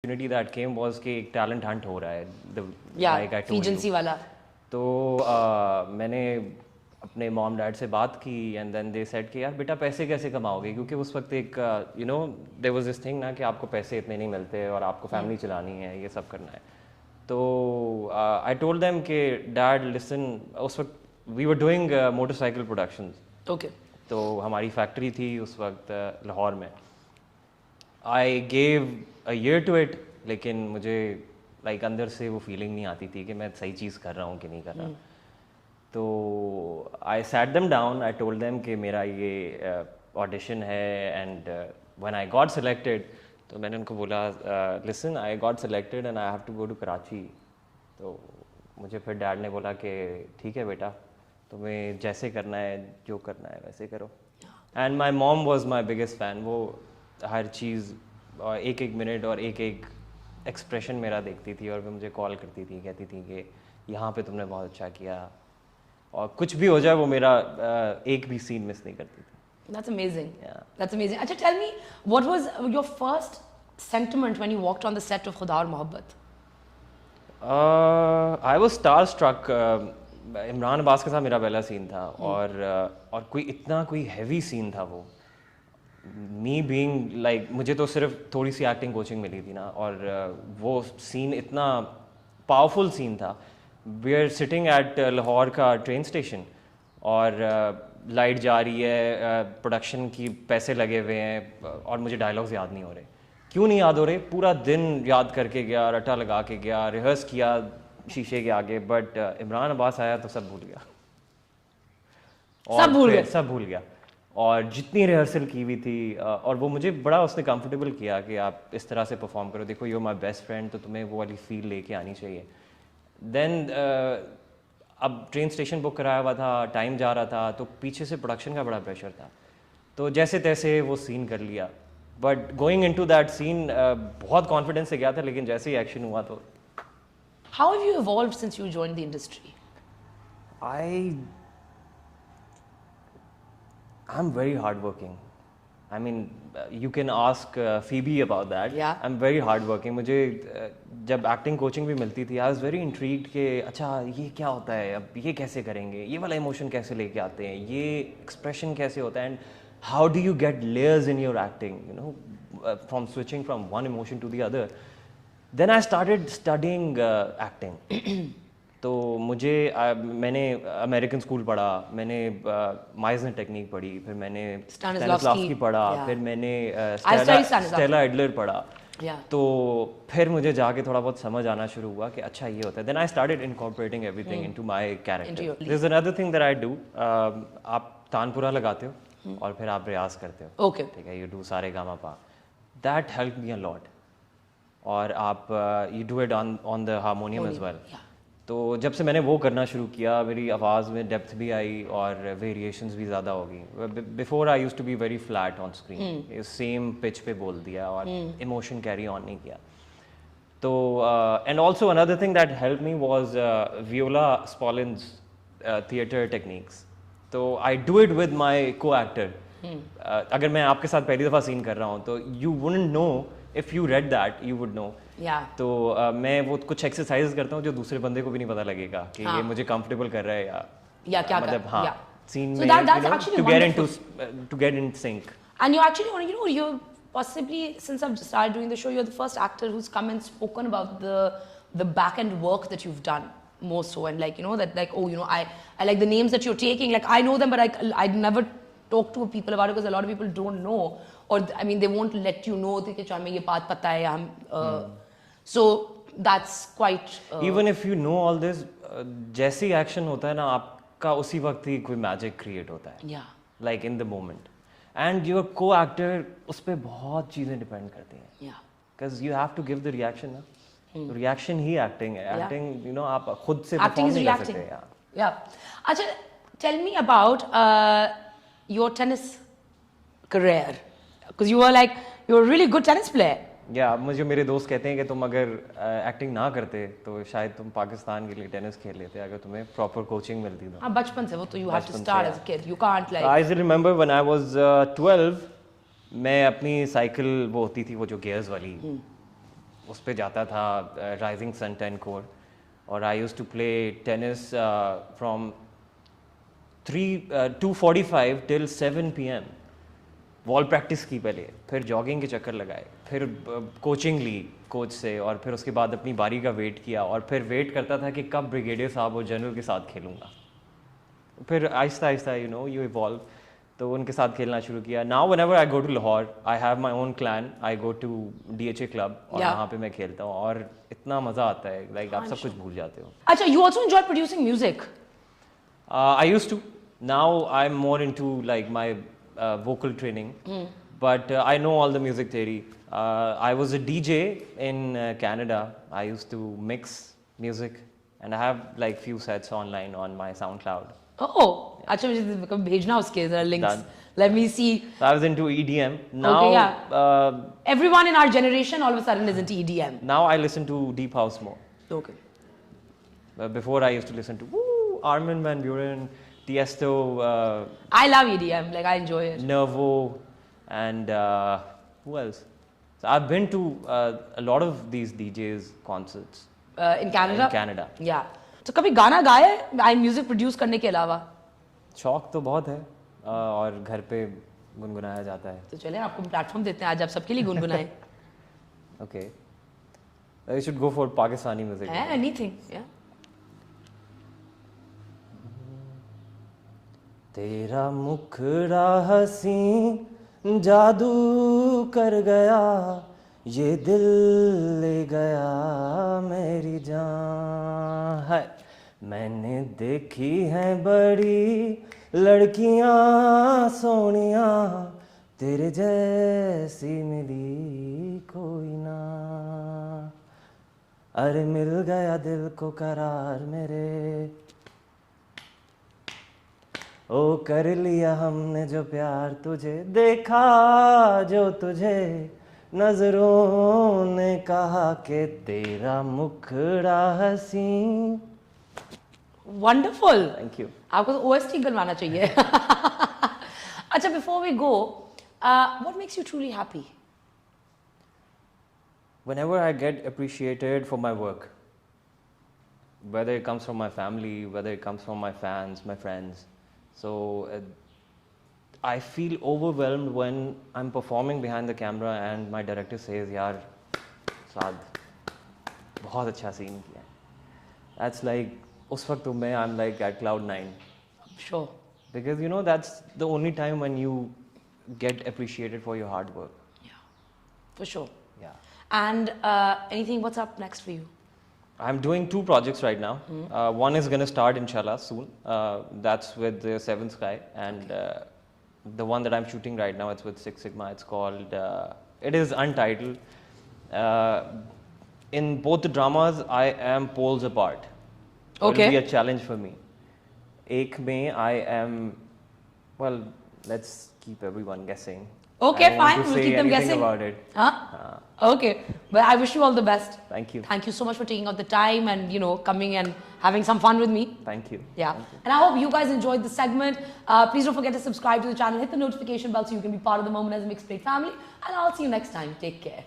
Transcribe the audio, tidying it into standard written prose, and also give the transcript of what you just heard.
opportunity that came was कि एक talent hunt हो रहा है, Yeah, like I told agency you. वाला. तो मैंने अपने मॉम डैड से बात की एंड देन दे सेड कि यार बेटा पैसे कैसे कमाओगे, क्योंकि उस वक्त एक you know there was this thing ना कि आपको पैसे इतने नहीं मिलते और आपको फैमिली चलानी है, ये सब करना है. तो आई टोल्ड देम कि डैड लिसन, उस वक्त we were doing motorcycle productions. Okay. तो हमारी फैक्ट्री थी उस वक्त लाहौर में. I gave a year to it, लेकिन मुझे लाइक अंदर से वो फीलिंग नहीं आती थी कि मैं सही चीज़ कर रहा हूँ कि नहीं कर रहा. तो I sat them down, I told them कि मेरा ये ऑडिशन है and when I got selected, तो मैंने उनको बोला listen I got selected and I have to go to Karachi. तो मुझे फिर डैड ने बोला कि ठीक है बेटा, तुम्हें जैसे करना है, जो करना है वैसे करो. And my mom was my biggest fan. वो हर चीज़ और एक एक मिनट और एक एक एक्सप्रेशन मेरा देखती थी और वो मुझे कॉल करती थी, कहती थी कि यहाँ पे तुमने बहुत अच्छा किया, और कुछ भी हो जाए वो मेरा एक भी सीन मिस नहीं करती थी. That's amazing. Yeah. That's amazing. Acha, tell me, what was your first sentiment when you walked on the set of Khuda Aur Mohabbat? I was starstruck. Imran Abbas के साथ मेरा पहला सीन था और कोई हैवी सीन था वो. मी बीइंग लाइक, मुझे तो सिर्फ थोड़ी सी एक्टिंग कोचिंग मिली थी ना, और वो सीन इतना पावरफुल सीन था. We are sitting at Lahore का ट्रेन स्टेशन और लाइट जा रही है, प्रोडक्शन की पैसे लगे हुए हैं और मुझे डायलॉग्स याद नहीं हो रहे. क्यों नहीं याद हो रहे? पूरा दिन याद करके गया, रटा लगा के गया, रिहर्स किया शीशे के आगे, बट इमरान अब्बास आया तो सब भूल गया. सब भूल गया. और जितनी रिहर्सल की हुई थी, और वो मुझे बड़ा उसने कंफर्टेबल किया कि आप इस तरह से परफॉर्म करो, देखो you are my best friend, तो तुम्हें वो वाली फील लेके आनी चाहिए. देन अब ट्रेन स्टेशन बुक कराया हुआ था, टाइम जा रहा था, तो पीछे से प्रोडक्शन का बड़ा प्रेशर था. तो जैसे तैसे वो सीन कर लिया, but going into that scene बहुत कॉन्फिडेंस से गया था, लेकिन जैसे ही एक्शन हुआ तो How have you evolved since you joined the industry? I'm very hardworking. I mean, you can ask Phoebe about that. Yeah. I'm very hardworking. मुझे जब एक्टिंग कोचिंग भी मिलती थी, I was very intrigued कि अच्छा ये क्या होता है, अब ये कैसे करेंगे, ये वाला इमोशन कैसे लेके आते हैं, ये एक्सप्रेशन कैसे होता है, and how do you get layers in your acting, you know, from switching from one emotion to the other. Then I started studying acting. तो मुझे मैंने अमेरिकन स्कूल पढ़ा, मैंने माइजनर टेक्निक पढ़ी, फिर मैंने स्टैनिस्लावस्की पढ़ा, फिर मैंने स्टेला एडलर पढ़ा. तो फिर मुझे जाके थोड़ा बहुत समझ आना शुरू हुआ कि अच्छा ये होता है. Then I started incorporating everything into my character. There is another thing that I do. आप तानपुरा लगाते हो और फिर आप रियाज करते हो. ओके, ठीक है, यू डू सारे गामा पा. That help me a lot. और आप you do it on the harmonium as well. तो जब से मैंने वो करना शुरू किया, मेरी आवाज़ में डेप्थ भी आई और वेरिएशंस भी ज़्यादा हो गई. Before I used to be very flat on screen, same pitch पे बोल दिया और इमोशन कैरी ऑन नहीं किया. तो and also another thing that help me was Viola Spolin's theatre techniques. तो I do it with my co actor. अगर मैं आपके साथ पहली दफ़ा सीन कर रहा हूँ तो you wouldn't know, if you read that you would know. तो मैं वो कुछ एक्सरसाइज करता हूँ जो दूसरे बंदे को भी नहीं पता लगेगा कि ये मुझे कंफर्टेबल कर रहा है या क्या मतलब कर. हाँ, सीन So में that's to get in sync. And you actually, you know, you're possibly, since I've started doing the show, you're the first actor who's come and spoken about the back end work that you've done more so, and like, you know, that like, oh, you know, I like the names that you're taking, like I know them, but I never talk to people about it because a lot of people don't know, or I mean they won't let you know कि क्या हमें ये बात पता है, हम so that's quite even if you know all this, जैसे ही action होता है ना आपका, उसी वक्त ही कोई मैजिक क्रिएट होता है, like in the moment. And your co-actor उस पे बहुत चीज़ें डिपेंड करती हैं, because you have to give the reaction ना. रिएक्शन ही एक्टिंग है. एक्टिंग यू नो आप खुद से परफॉर्म नहीं कर सकते. अच्छा, tell me about your tennis career, because you were like, you're a really good tennis player. मुझे मेरे दोस्त कहते हैं कि तुम अगर एक्टिंग ना करते तो शायद तुम पाकिस्तान के लिए टेनिस खेल लेते अगर तुम्हें प्रॉपर कोचिंग मिलती तो. हाँ, बचपन से वो तो you have to start as a kid. You can't like. I still remember when I was 12, मैं अपनी साइकिल वो होती थी वो जो गियर्स वाली, उस पे जाता था, राइजिंग सन 10 कोर, और I used to play tennis from 2:45 till 7 PM। Wall practice की पहले, फिर जॉगिंग के चक्कर लगाए, फिर कोचिंग ली कोच से, और फिर उसके बाद अपनी बारी का वेट किया, और फिर वेट करता था कि कब ब्रिगेडियर साहब और जनरल के साथ खेलूँगा। फिर आहिस्ता आहिस्ता यू इवॉल्व, तो उनके साथ खेलना शुरू किया। Now whenever I go to Lahore, I have my own clan, I go to DHA club, और Yeah. वहाँ पे मैं खेलता हूँ, और इतना मज़ा आता है, लाइक आप सब कुछ भूल जाते हो। अच्छा, you also enjoy producing music? I used to. Now I'm more into like my vocal training, but I know all the music theory. I was a DJ in Canada. I used to mix music, and I have like few sets online on my SoundCloud. Oh, अच्छा मुझे भेजना उसके जरा links. Done. Let me see. So I was into EDM. Now, Okay, yeah. Everyone in our generation all of a sudden is into EDM. now I listen to deep house more. Okay. Before I used to listen to Armin van Buuren, Tiesto, I love EDM. Like I enjoy it. Nervo, and who else? So I've been to a lot of these DJs concerts In Canada. in Canada. Yeah. तो कभी गाना गाए आई music produce करने के अलावा? शौक तो बहुत है, और घर पे गुनगुनाया जाता है। तो चले आपको प्लेटफॉर्म देते हैं, आज आप सबके लिए गुनगुनाएं। Okay, you should go for Pakistani music. Anything, yeah. तेरा मुखड़ा हसीं जादू कर गया, ये दिल ले गया मेरी जान है। मैंने देखी हैं बड़ी लड़कियां सोनिया, तेरे जैसी मिली कोई ना। अरे मिल गया दिल को करार मेरे, ओ कर लिया हमने जो प्यार, तुझे देखा जो तुझे नजरों ने कहा कि तेरा मुखड़ा हसीं। Wonderful. Thank you. आपको तो OST बनवाना चाहिए। अच्छा, before we go, what makes you truly happy? Whenever I get appreciated for my work, whether it comes from my family, whether it comes from my fans, my friends, so I feel overwhelmed when I'm performing behind the camera and my director says, "यार, साद, बहुत अच्छा scene किया." That's like, उस वक्त तो मैं I'm like at cloud 9. Sure. Because you know that's the only time when you get appreciated for your hard work. Yeah, for sure. Yeah. And anything, what's up next for you? I'm doing 2 projects right now. One is going to start inshallah soon. That's with the Seven Sky, and the one that I'm shooting right now, it's with Six Sigma. It's called, it is untitled. In both the dramas, I am poles apart. Okay. It will be a challenge for me. Ek mein I am, well, let's keep everyone guessing. Okay, I don't want fine. to We'll say keep them anything guessing. about it. Huh? Okay. But I wish you all the best. Thank you. Thank you so much for taking out the time and, you know, coming and having some fun with me. Thank you. Yeah. Thank you. And I hope you guys enjoyed the segment. Please don't forget to subscribe to the channel, hit the notification bell so you can be part of the Moment as a Mixed Plate family. And I'll see you next time. Take care.